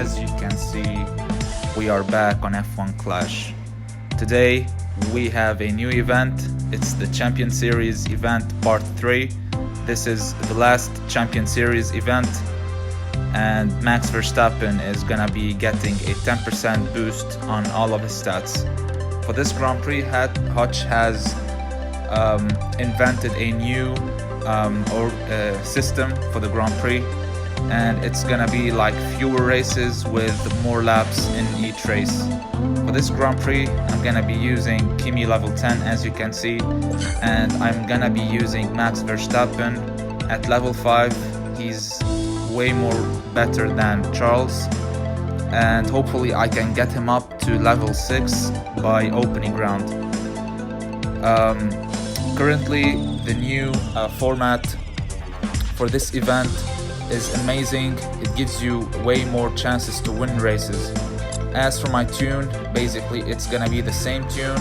as you can see, we are back on F1 Clash. Today we have a new event. It's the Champion Series event part 3. This is the last Champion Series event, and Max Verstappen is gonna be getting a 10% boost on all of his stats. For this Grand Prix, Hutch has invented a new system for the Grand Prix, and it's gonna be like fewer races with more laps in each race. For this Grand Prix, I'm gonna be using Kimi level 10, as you can see, and I'm gonna be using Max Verstappen at level 5. He's way more better than Charles, and hopefully I can get him up to level 6 by opening round. Currently, the new format for this event is amazing. It gives you way more chances to win races. As for my tune, basically it's gonna be the same tune,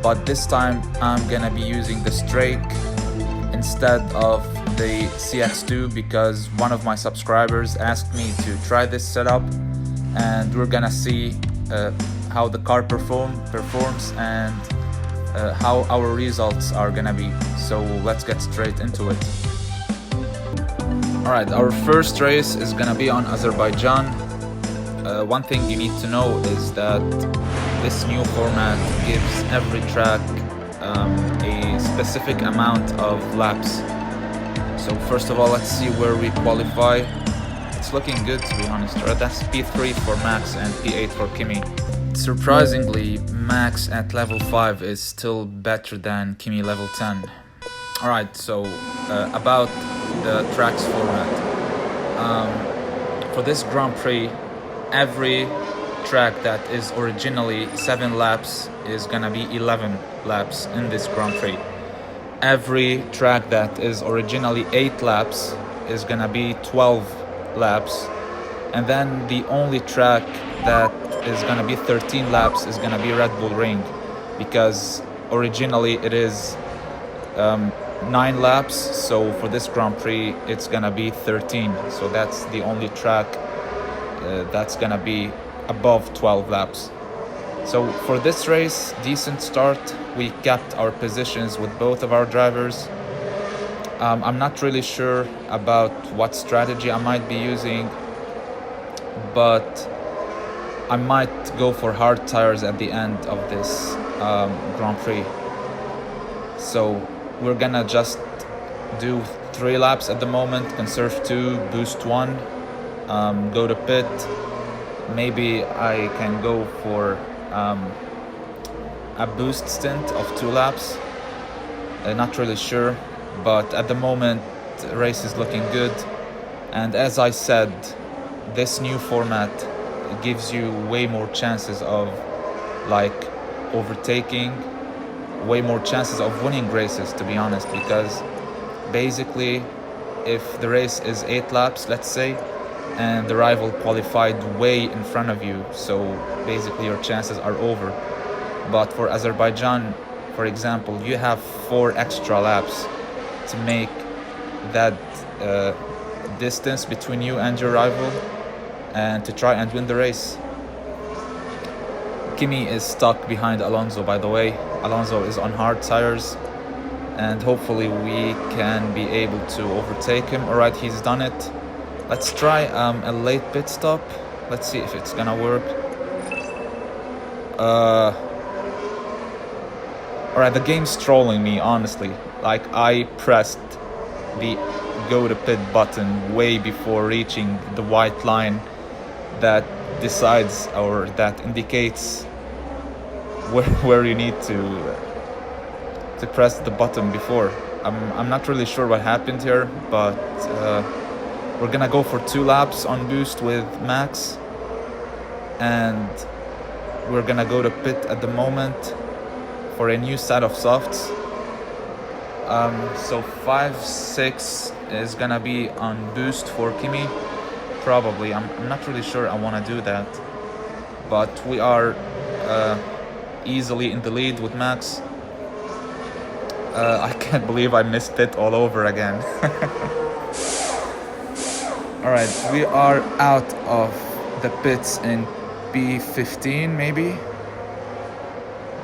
but this time I'm gonna be using the Strake instead of the CX2 because one of my subscribers asked me to try this setup, and we're gonna see how the car performs and how our results are gonna be. So let's get straight into it. Alright, our first race is gonna be on Azerbaijan. One thing you need to know is that this new format gives every track a specific amount of laps. So first of all, let's see where we qualify. It's looking good, to be honest. Right? That's P3 for Max and P8 for Kimi. Surprisingly, Max at level 5 is still better than Kimi level 10. Alright, so about the tracks format. For this Grand Prix, every track that is originally 7 laps is gonna be 11 laps in this Grand Prix. Every track that is originally 8 laps is gonna be 12 laps. And then the only track that is gonna be 13 laps is gonna be Red Bull Ring, because originally it is 9 laps, so for this Grand Prix it's gonna be 13. So that's the only track that's gonna be above 12 laps. So for this race, decent start. We kept our positions with both of our drivers. I'm not really sure about what strategy I might be using, but I might go for hard tires at the end of this Grand Prix. So we're gonna just do 3 laps at the moment, conserve 2, boost 1, go to pit. Maybe I can go for a boost stint of 2 laps. Not really sure, but at the moment the race is looking good. And as I said, this new format gives you way more chances of like overtaking, way more chances of winning races, to be honest, because basically if the race is 8 laps, let's say, and the rival qualified way in front of you, so basically your chances are over. But for Azerbaijan, for example, you have 4 extra laps to make that distance between you and your rival and to try and win the race. Kimi is stuck behind Alonso, by the way. Alonso is on hard tires, and hopefully we can be able to overtake him. Alright, he's done it. Let's try a late pit stop. Let's see if it's gonna work. Alright, the game's trolling me, honestly. Like, I pressed the go to pit button way before reaching the white line that decides or that indicates where you need to press the button before. I'm not really sure what happened here, but we're gonna go for 2 laps on boost with Max, and we're gonna go to pit at the moment for a new set of softs. So 5, 6 is gonna be on boost for Kimi, probably. I'm not really sure I want to do that, but we are easily in the lead with Max. I can't believe I missed it all over again. Alright, we are out of the pits in P15 maybe.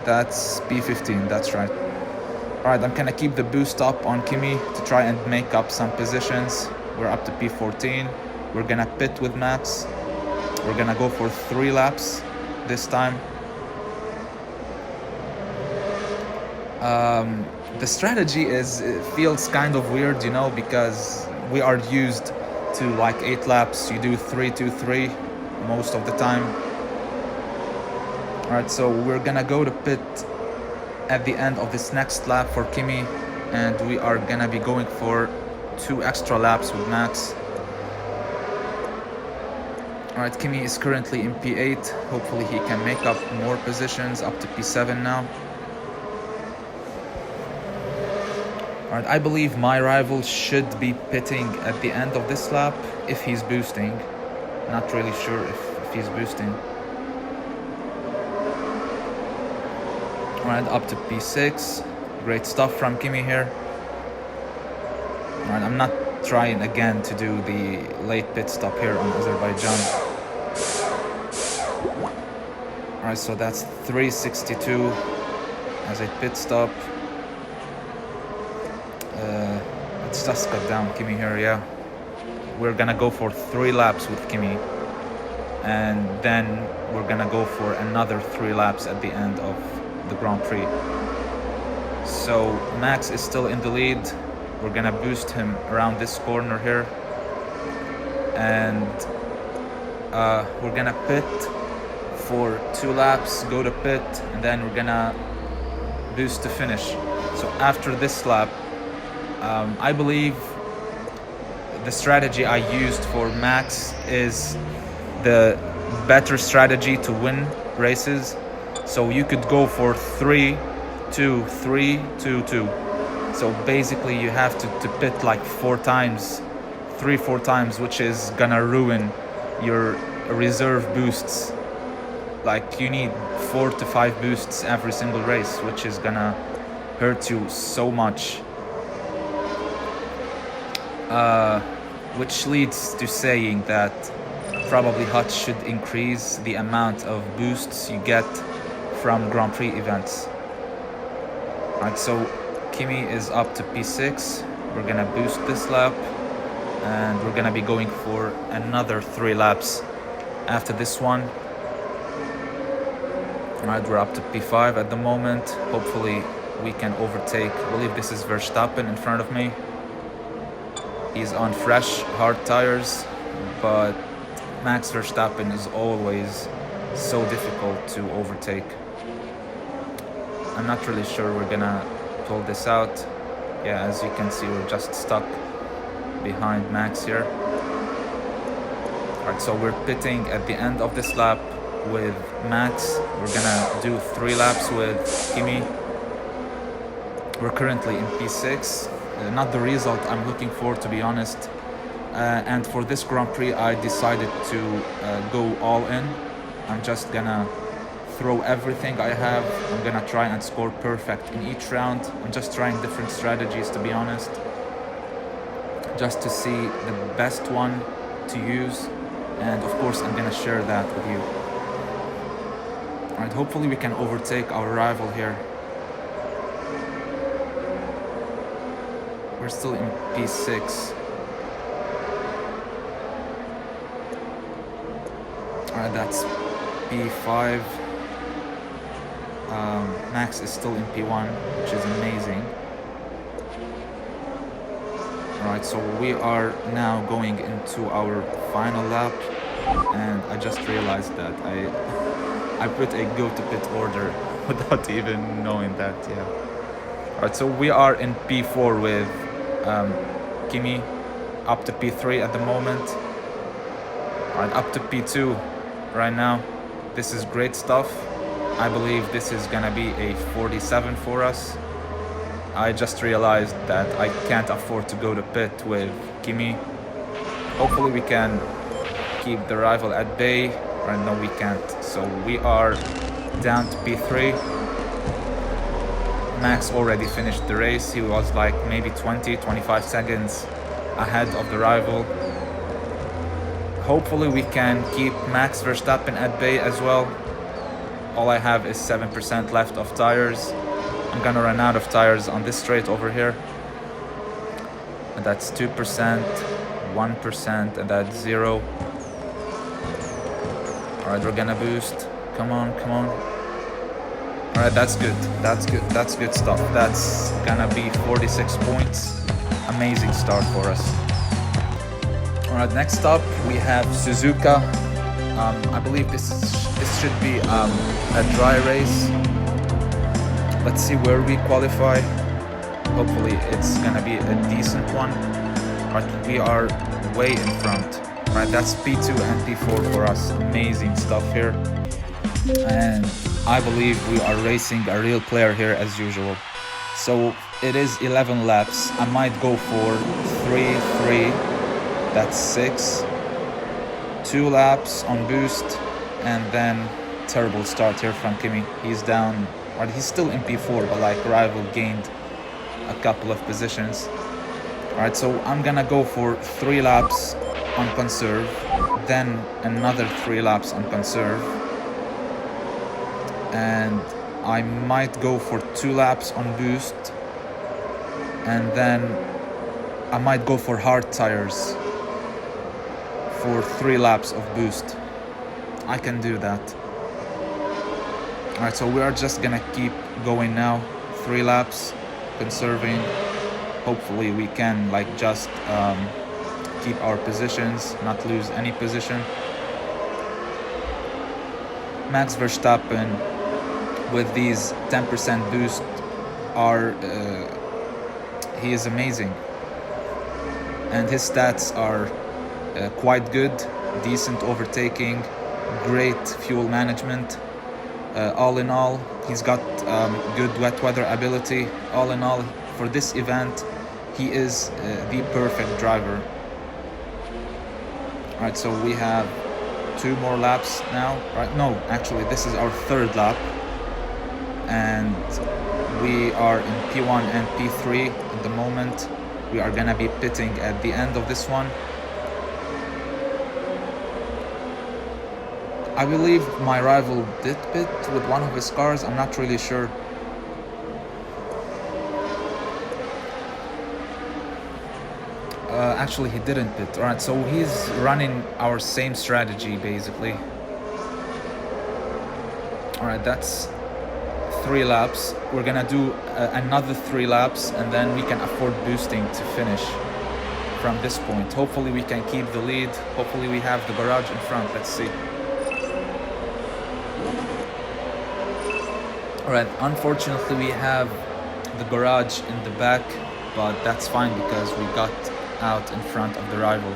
That's P15, that's right. Alright, I'm gonna keep the boost up on Kimi to try and make up some positions. We're up to P14. We're gonna pit with Max. We're gonna go for 3 laps this time. The strategy it feels kind of weird, you know, because we are used to like 8 laps. You do 3-2-3 most of the time. Alright, so we're gonna go to pit at the end of this next lap for Kimi, and we are gonna be going for 2 extra laps with Max. Alright, Kimi is currently in P8. Hopefully he can make up more positions, up to P7 now. Alright, I believe my rival should be pitting at the end of this lap if he's boosting. Not really sure if he's boosting. Alright, up to P6. Great stuff from Kimi here. Alright, I'm not trying again to do the late pit stop here on Azerbaijan. Alright, so that's 362 as a pit stop. Let's just cut down Kimi here, yeah. We're gonna go for 3 laps with Kimi, and then we're gonna go for another 3 laps at the end of the Grand Prix. So Max is still in the lead. We're gonna boost him around this corner here, and we're gonna pit for 2 laps, go to pit, and then we're gonna boost to finish. So after this lap, I believe the strategy I used for Max is the better strategy to win races. So you could go for 3-2-3-2-2. So basically you have to pit like 4 times, 3-4 times, which is gonna ruin your reserve boosts. Like you need 4 to 5 boosts every single race, which is gonna hurt you so much. Which leads to saying that probably HUT should increase the amount of boosts you get from Grand Prix events. Alright, so Kimi is up to P6. We're gonna boost this lap, and we're gonna be going for another 3 laps after this one. Alright, we're up to P5 at the moment. Hopefully we can overtake. I believe this is Verstappen in front of me. He's on fresh, hard tires, but Max Verstappen is always so difficult to overtake. I'm not really sure we're gonna pull this out. Yeah, as you can see, we're just stuck behind Max here. Alright, so we're pitting at the end of this lap with Max. We're gonna do 3 laps with Kimi. We're currently in P6. Not the result I'm looking for, to be honest. And for this Grand Prix, I decided to go all in. I'm just gonna throw everything I have. I'm gonna try and score perfect in each round. I'm just trying different strategies, to be honest, just to see the best one to use. And of course, I'm gonna share that with you. Alright, hopefully we can overtake our rival here. We're still in P6. Alright, that's P5. Max is still in P1, which is amazing. Alright, so we are now going into our final lap, and I just realized that I put a go to pit order without even knowing that, yeah. Alright, so we are in P4 with Kimi, up to P3 at the moment. Alright, up to P2 right now. This is great stuff. I believe this is gonna be a 47 for us. I just realized that I can't afford to go to pit with Kimi. Hopefully we can keep the rival at bay. Right now we can't. So we are down to P3. Max already finished the race. He was like maybe 20-25 seconds ahead of the rival. hopefully we can keep Max Verstappen at bay as well. All I have is 7% left of tires. I'm gonna run out of tires on this straight over here. And that's 2%, 1%, and that's 0. Alright, we're gonna boost. Come on, come on. Alright, that's good. That's good. That's good stuff. That's gonna be 46 points. Amazing start for us. Alright, next up we have Suzuka. I believe this should be a dry race. Let's see where we qualify. Hopefully it's gonna be a decent one. But we are way in front. Right, that's P2 and P4 for us. Amazing stuff here. And I believe we are racing a real player here as usual. So it is 11 laps. I might go for 3-3. That's 6. 2 laps on boost. And then terrible start here from Kimi. He's down, or he's still in P4, but like rival gained a couple of positions. Alright, so I'm gonna go for 3 laps on conserve, then another 3 laps on conserve, and I might go for 2 laps on boost, and then I might go for hard tires for 3 laps of boost. I can do that. Alright, so we are just gonna keep going now. 3 laps, conserving. Hopefully we can like just keep our positions, not lose any position. Max Verstappen with these 10% boost he is amazing, and his stats are quite good. Decent overtaking, great fuel management. All in all, he's got good wet weather ability. All in all, for this event, he is the perfect driver. Alright, so we have 2 more laps now. Right, no, actually this is our 3rd lap. And we are in P1 and P3 at the moment. We are gonna be pitting at the end of this one. I believe my rival did pit with one of his cars, I'm not really sure. Actually, he didn't pit. Alright, so he's running our same strategy, basically. Alright, that's 3 laps. We're gonna do another 3 laps, and then we can afford boosting to finish from this point. Hopefully we can keep the lead. Hopefully we have the garage in front. Let's see. Alright, unfortunately we have the garage in the back, but that's fine because we got out in front of the rival.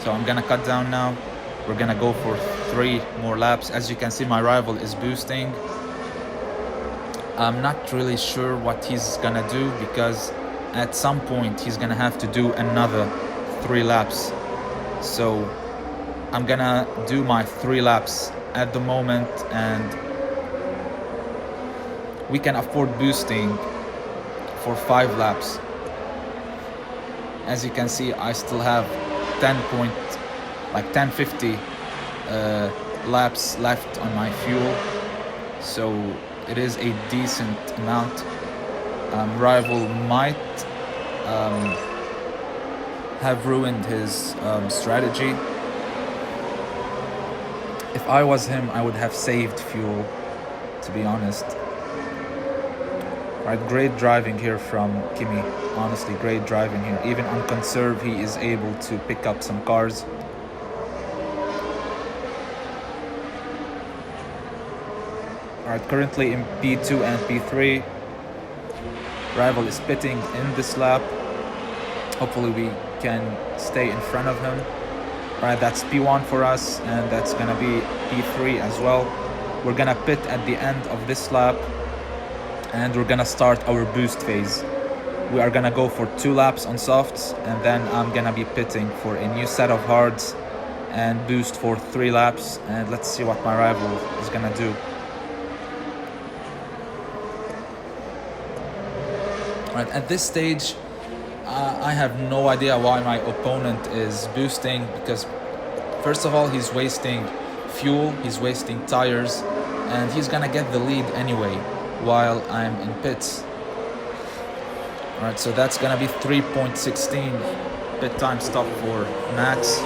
So I'm gonna cut down now. We're gonna go for 3 more laps. As you can see, my rival is boosting. I'm not really sure what he's gonna do, because at some point he's gonna have to do another 3 laps. So I'm gonna do my 3 laps at the moment, and we can afford boosting for 5 laps. As you can see, I still have 1050 laps left on my fuel, so it is a decent amount. Rival might have ruined his strategy. If I was him, I would have saved fuel, to be honest. Right, great driving here from Kimi. Honestly, great driving here. Even on conserve, he is able to pick up some cars. Alright, currently in P2 and P3. Rival is pitting in this lap. Hopefully we can stay in front of him. Alright, that's P1 for us, and that's gonna be P3 as well. We're gonna pit at the end of this lap, and we're gonna start our boost phase. We are gonna go for 2 laps on softs, and then I'm gonna be pitting for a new set of hards and boost for 3 laps, and let's see what my rival is gonna do. Right, at this stage, I have no idea why my opponent is boosting, because First of all, he's wasting fuel, he's wasting tires, and he's gonna get the lead anyway while I'm in pits. Alright, so that's gonna be 3.16 pit time stop for Max.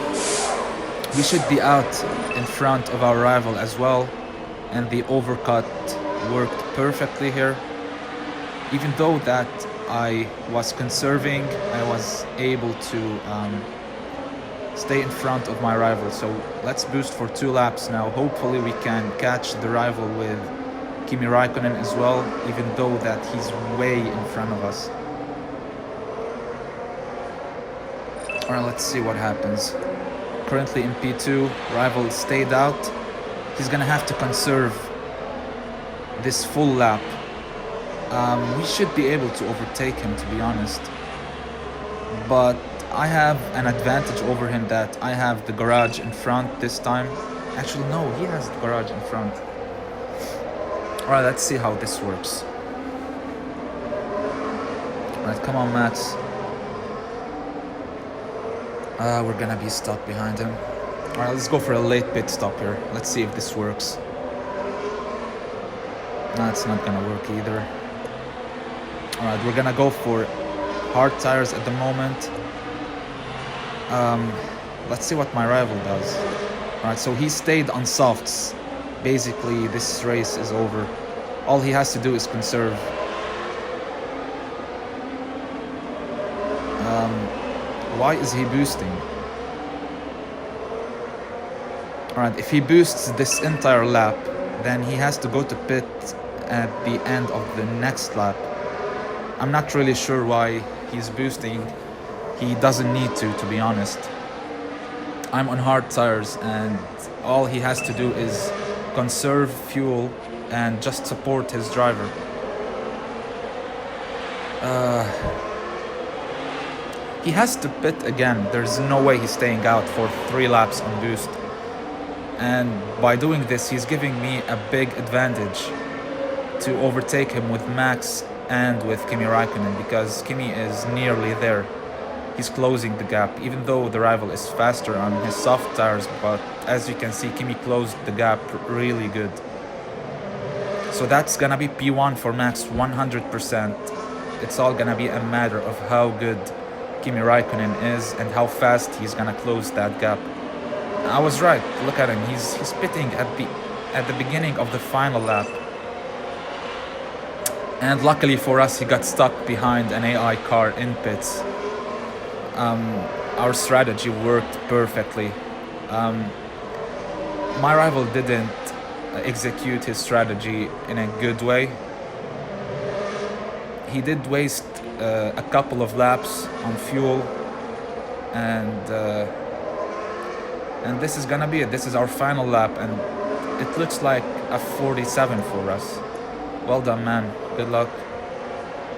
We should be out in front of our rival as well, and the overcut worked perfectly here. Even though that I was conserving, I was able to stay in front of my rival. So let's boost for 2 laps now. Hopefully we can catch the rival with Kimi Raikkonen as well, even though that he's way in front of us. Alright, let's see what happens. Currently in P2, rival stayed out. He's gonna have to conserve this full lap. We should be able to overtake him, to be honest. But I have an advantage over him that I have the garage in front this time. Actually, no, he has the garage in front. Alright, let's see how this works. Alright, come on, Max. We're gonna be stuck behind him. Alright, let's go for a late pit stop here. Let's see if this works. No, it's not gonna work either. Alright, we're gonna go for hard tires at the moment. Let's see what my rival does. Alright, so he stayed on softs. Basically, this race is over. All he has to do is conserve. Why is he boosting? Alright, if he boosts this entire lap, then he has to go to pit at the end of the next lap. I'm not really sure why he's boosting. He doesn't need to be honest. I'm on hard tires and all he has to do is conserve fuel and just support his driver. He has to pit again. There's no way he's staying out for 3 laps on boost. And by doing this, he's giving me a big advantage to overtake him with Max and with Kimi Raikkonen, because Kimi is nearly there. He's closing the gap, even though the rival is faster on his soft tires, but as you can see, Kimi closed the gap really good. So that's gonna be P1 for Max 100%. It's all gonna be a matter of how good Kimi Raikkonen is and how fast he's gonna close that gap. I was right, look at him, he's pitting at the beginning of the final lap. And luckily for us, he got stuck behind an AI car in pits. Our strategy worked perfectly. My rival didn't execute his strategy in a good way. He did waste a couple of laps on fuel, and this is gonna be it. This is our final lap, and it looks like a 47 for us. Well done, man. Good luck.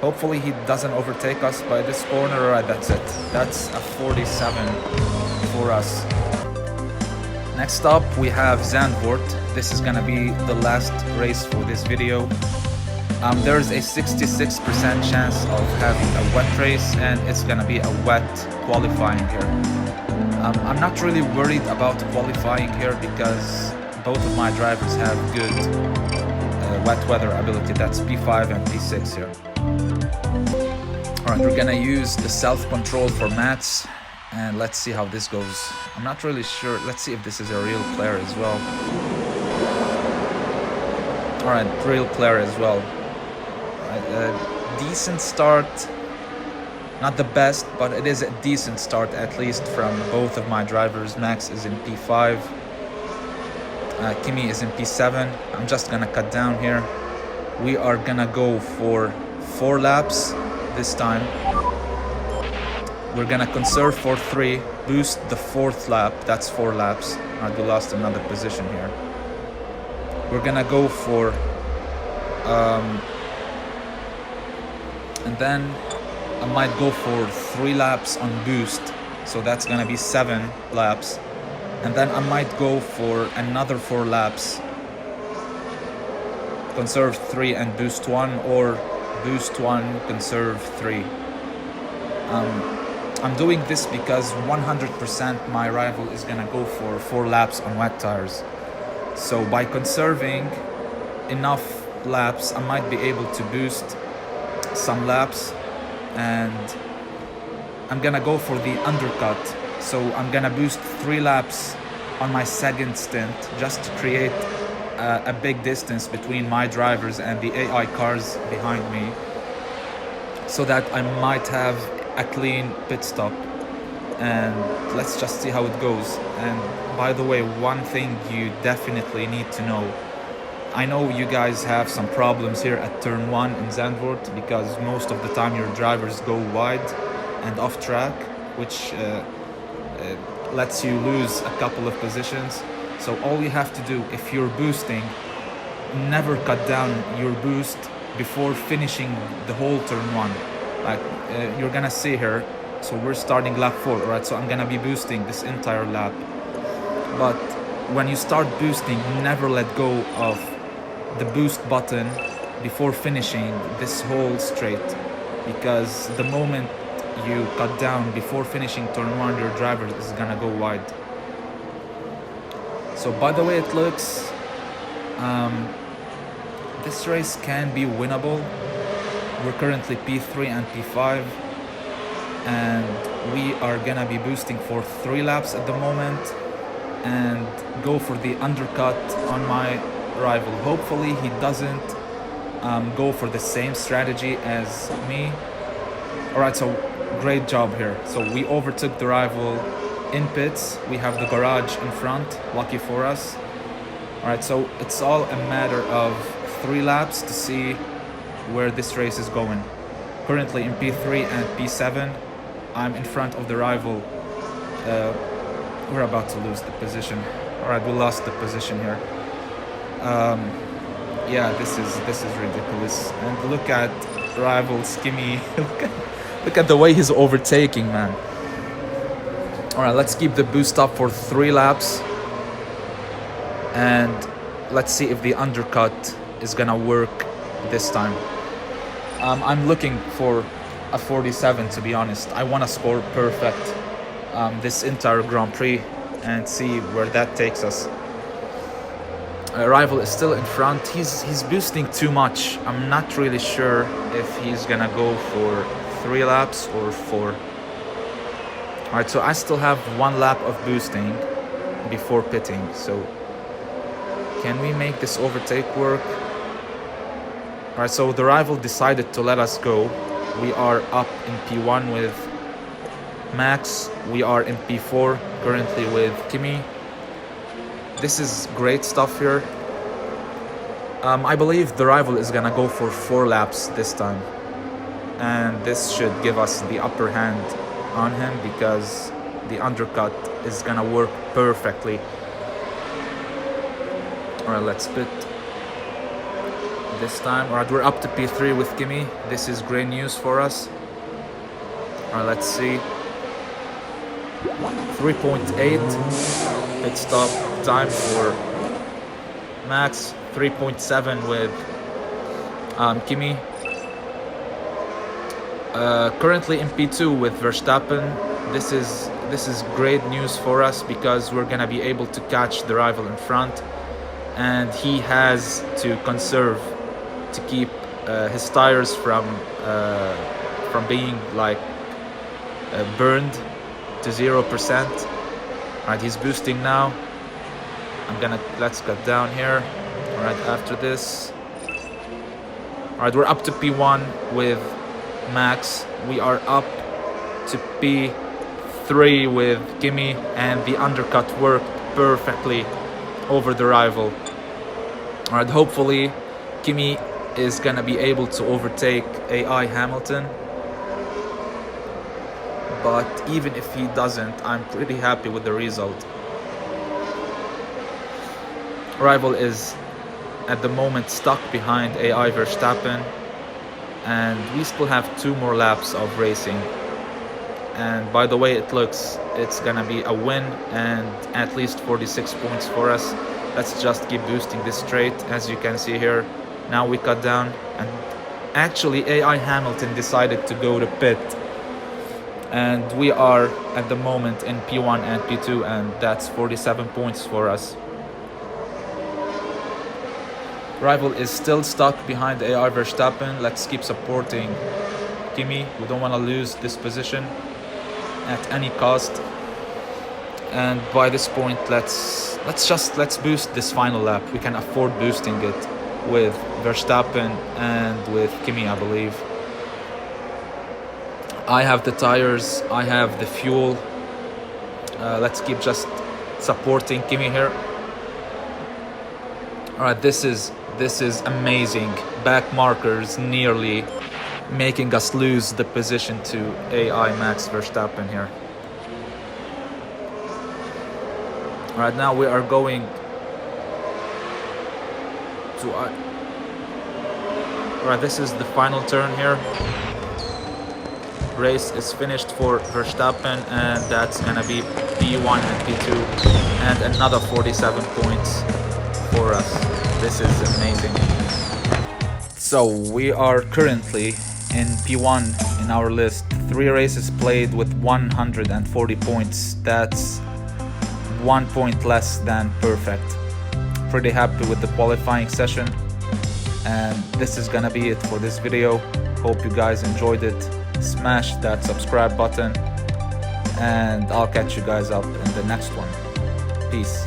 Hopefully he doesn't overtake us by this corner. Alright, that's it. That's a 47 for us. Next up, we have Zandvoort. This is gonna be the last race for this video. There's a 66% chance of having a wet race, and it's gonna be a wet qualifying here. I'm not really worried about qualifying here because both of my drivers have good wet weather ability. That's P5 and P6 here. Alright, we're gonna use the self-control for mats, and let's see how this goes. I'm not really sure. Let's see if this is a real player as well. Alright, real player as well. Decent start. Not the best, but it is a decent start, at least from both of my drivers. Max is in P5. Kimi is in P7. I'm just gonna cut down here. We are gonna go for 4 laps this time. We're gonna conserve for 3, boost the 4th lap. That's 4 laps. Alright, we lost another position here. We're gonna go for and then I might go for 3 laps on boost, so that's gonna be 7 laps. And then I might go for another 4 laps, conserve 3 and boost 1, or boost 1, conserve 3. I'm doing this because 100% my rival is gonna go for 4 laps on wet tires. So by conserving enough laps, I might be able to boost some laps, and I'm gonna go for the undercut. So I'm gonna boost 3 laps on my second stint just to create a big distance between my drivers and the AI cars behind me, so that I might have a clean pit stop. And let's just see how it goes. And by the way, one thing you definitely need to know, I know you guys have some problems here at turn 1 in Zandvoort because most of the time your drivers go wide and off track, which lets you lose a couple of positions. So all you have to do, if you're boosting, never cut down your boost before finishing the whole turn 1. Like you're gonna see here, so we're starting lap 4, right? So I'm gonna be boosting this entire lap. But when you start boosting, never let go of the boost button before finishing this whole straight, because the moment you cut down before finishing turn 1, your driver is gonna go wide. So by the way it looks, this race can be winnable. We're currently P3 and P5, and we are gonna be boosting for 3 laps at the moment and go for the undercut on my rival. Hopefully he doesn't go for the same strategy as me. Alright, so great job here. So we overtook the rival in pits. We have the garage in front, lucky for us. Alright, so it's all a matter of 3 laps to see where this race is going. Currently in P3 and P7, I'm in front of the rival. We're about to lose the position. Alright, we lost the position here. Yeah, this is ridiculous. And look at rival Skimmy. Look at the way he's overtaking, man. Alright, let's keep the boost up for 3 laps. And let's see if the undercut is gonna work this time. I'm looking for a 47, to be honest. I want to score perfect this entire Grand Prix and see where that takes us. Rival is still in front. He's boosting too much. I'm not really sure if he's gonna go for 3 laps or 4. Alright, so I still have 1 lap of boosting before pitting. So can we make this overtake work? Alright, so the rival decided to let us go. We are up in P1 with Max. We are in P4 currently with Kimi. This is great stuff here. I believe the rival is gonna go for 4 laps this time. And this should give us the upper hand on him because the undercut is gonna work perfectly. Alright, let's pit this time. Alright, we're up to P3 with Kimi. This is great news for us. Alright, let's see. 3.8 pit stop time for Max. 3.7 with Kimi. Currently in P2 with Verstappen. This is great news for us because we're gonna be able to catch the rival in front, and he has to conserve to keep his tires from being like burned to 0%. Alright, he's boosting now. Let's cut down here. Alright, after this. Alright, we're up to P1 with Max. We are up to P3 with Kimi, and the undercut worked perfectly over the rival. Alright, hopefully Kimi is gonna be able to overtake AI Hamilton. But even if he doesn't, I'm pretty happy with the result. Rival is at the moment stuck behind AI Verstappen, and we still have 2 more laps of racing. And by the way it looks, it's gonna be a win and at least 46 points for us. Let's just keep boosting this straight. As you can see here, now we cut down, and actually AI Hamilton decided to go to pit. And we are at the moment in P1 and P2, and that's 47 points for us. Rival is still stuck behind AI Verstappen. Let's keep supporting Kimi. We don't want to lose this position at any cost. And by this point, let's boost this final lap. We can afford boosting it with Verstappen and with Kimi, I believe. I have the tires, I have the fuel. Let's keep just supporting Kimi here. All right, this is amazing. Back markers nearly making us lose the position to AI Max Verstappen here. All right, now we are going to... All right, this is the final turn here. Race is finished for Verstappen, and that's gonna be P1 and P2, and another 47 points for us. This is amazing. So we are currently in P1 in our list. 3 races played with 140 points. That's 1 point less than perfect. Pretty happy with the qualifying session, and this is gonna be it for this video. Hope you guys enjoyed it. Smash that subscribe button, and I'll catch you guys up in the next one. Peace.